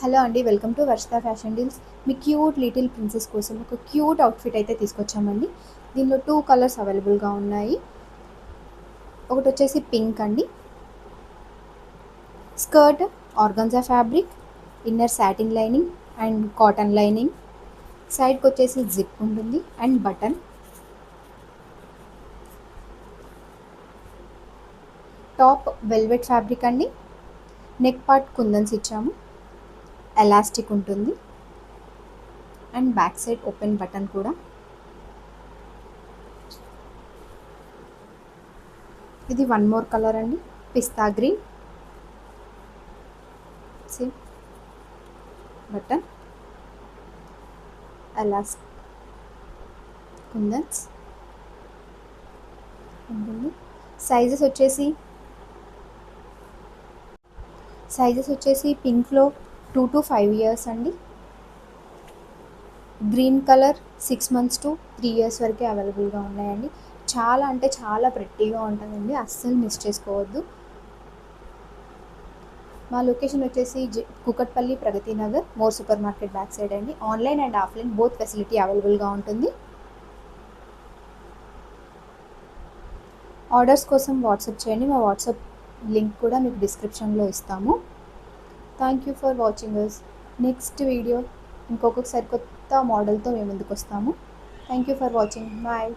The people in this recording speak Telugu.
హలో అండి, welcome to Varshita fashion deals. Me cute little princess కోసం ఒక క్యూట్ అవుట్ఫిట్ అయితే తీసుకొచ్చామండి. దీనిలో 2 కలర్స్ అవైలబుల్గా ఉన్నాయి. ఒకటి వచ్చేసి పింక్ అండి. Skirt organza fabric, inner satin lining and cotton lining. సైడ్కి వచ్చేసి జిప్ ఉంటుంది and button. Top velvet fabric అండి. నెక్ పార్ట్ కుందన్స్ ఇచ్చాము. ఎలాస్టిక్ ఉంటుంది and back side open button కూడా. ఇది వన్ మోర్ కలర్ అండి, పిస్తా గ్రీన్. సేమ్ బటన్, ఎలాస్టిక్ కుందన్స్ ఉంటుంది. సైజెస్ వచ్చేసి పింక్లో 2 to 5 years అండి. Green colour 6 months to 3 years వరకే అవైలబుల్గా ఉన్నాయండి. చాలా అంటే చాలా ప్రెట్టీగా ఉంటుందండి, అస్సలు మిస్ చేసుకోవద్దు. మా లొకేషన్ వచ్చేసి Kukatpally, Pragathi Nagar, more super market back side అండి. Online and offline both facility అవైలబుల్గా ఉంటుంది. ఆర్డర్స్ కోసం వాట్సాప్ చేయండి. మా వాట్సాప్ లింక్ కూడా మీకు డిస్క్రిప్షన్లో ఇస్తాము. Thank you for watching us. Next video ఇంకొకసారి కొత్త మోడల్తో మేము ముందుకు వస్తాము. Thank you for watching. Bye.